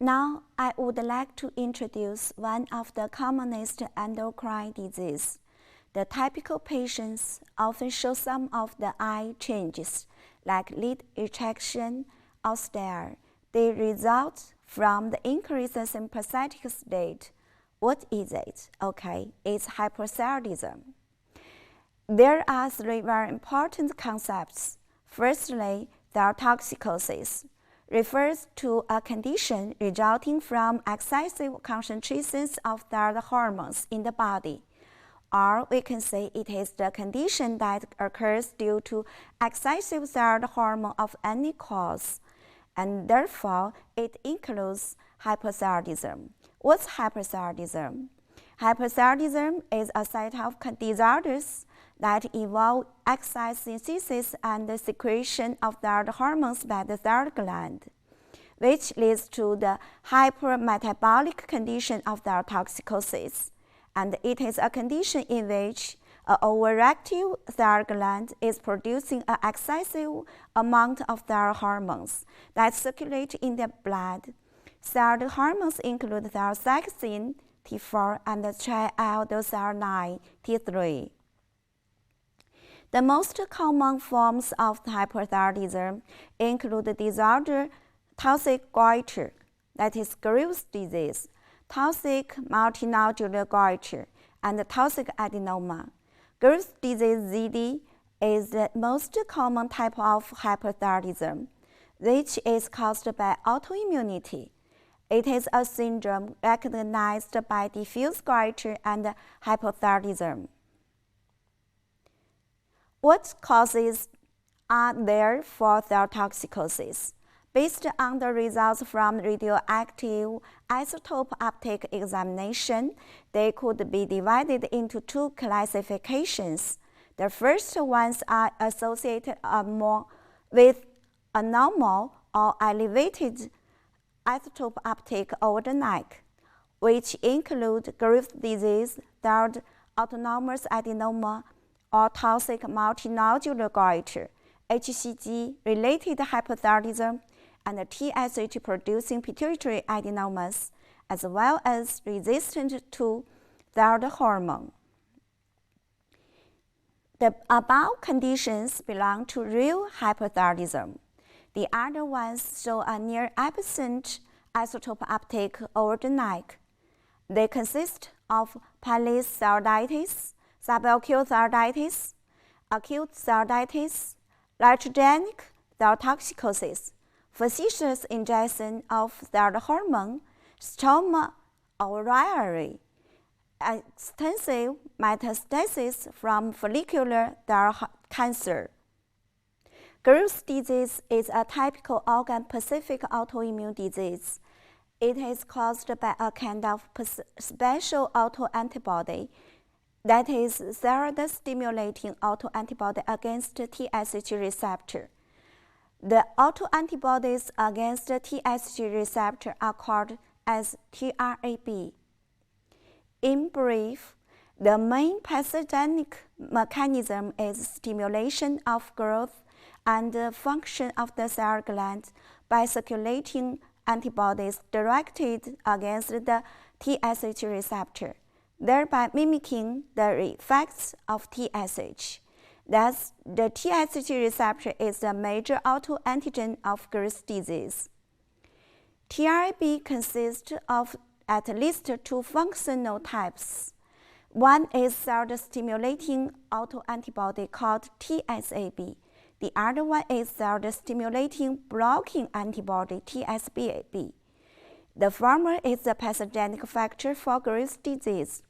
Now, I would like to introduce one of the commonest endocrine diseases. The typical patients often show some of the eye changes, like lid retraction or stare. They result from the increase in sympathetic state. What is it? Okay, it's hyperthyroidism. There are three very important concepts. Firstly, thyrotoxicosis refers to a condition resulting from excessive concentrations of thyroid hormones in the body. Or we can say it is the condition that occurs due to excessive thyroid hormone of any cause, and therefore it includes hyperthyroidism. What's hyperthyroidism? Hyperthyroidism is a set of disorders that involve excess synthesis and the secretion of thyroid hormones by the thyroid gland, which leads to the hypermetabolic condition of thyrotoxicosis. And it is a condition in which an overactive thyroid gland is producing an excessive amount of thyroid hormones that circulate in the blood. Thyroid hormones include thyroxine, T4, and triiodothyronine, T3. The most common forms of hyperthyroidism include the disorder toxic goiter, that is Graves' disease, toxic multinodular goiter, and toxic adenoma. Graves' disease (ZD) is the most common type of hyperthyroidism, which is caused by autoimmunity. It is a syndrome recognized by diffuse goiter and hypothyroidism. What causes are there for thyrotoxicosis? Based on the results from radioactive isotope uptake examination, they could be divided into two classifications. The first ones are associated with a normal or elevated isotope uptake over the neck, which include Graves' disease, thyroid autonomous adenoma, or toxic multinodular goiter, HCG-related hypothyroidism, and TSH-producing pituitary adenomas, as well as resistant to thyroid hormone. The above conditions belong to real hyperthyroidism. The other ones show a near-absent isotope uptake over the neck. They consist of palliative thyroiditis, subacute thyroiditis, acute thyroiditis, iatrogenic thyrotoxicosis, facetious injection of thyroid hormone, stroma ovariae, extensive metastasis from follicular thyroid cancer. Graves' disease is a typical organ-specific autoimmune disease. It is caused by a kind of special autoantibody, that is, thyroid-stimulating autoantibody against TSH receptor. The autoantibodies against the TSH receptor are called as TRAB. In brief, the main pathogenic mechanism is stimulation of growth and function of the thyroid gland by circulating antibodies directed against the TSH receptor, thereby mimicking the effects of TSH. Thus, the TSH receptor is the major autoantigen of Graves' disease. TRAB consists of at least two functional types. One is thyroid-stimulating autoantibody called TSAB. The other one is thyroid-stimulating blocking antibody, TSBAB. The former is the pathogenic factor for Graves' disease.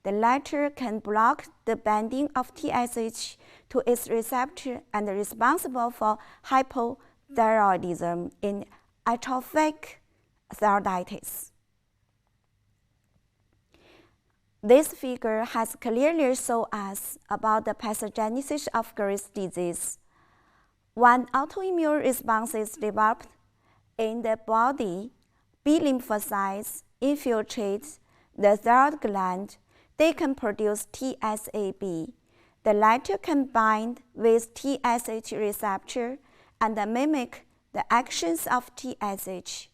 The latter can block the binding of TSH to its receptor and is responsible for hypothyroidism in atrophic thyroiditis. This figure has clearly shown us about the pathogenesis of Graves' disease. When autoimmune response is developed in the body, B lymphocytes infiltrate the thyroid gland. They can produce TSAB. The latter can bind with TSH receptor and mimic the actions of TSH.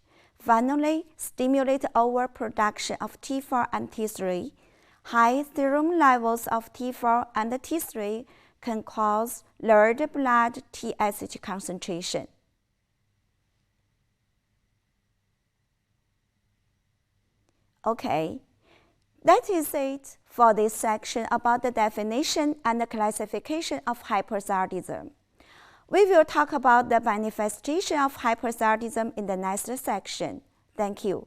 Finally, stimulate overproduction of T4 and T3. High serum levels of T4 and T3 can cause lowered blood TSH concentration. Okay, that is it for this section about the definition and the classification of hyperthyroidism. We will talk about the manifestation of hyperthyroidism in the next section. Thank you.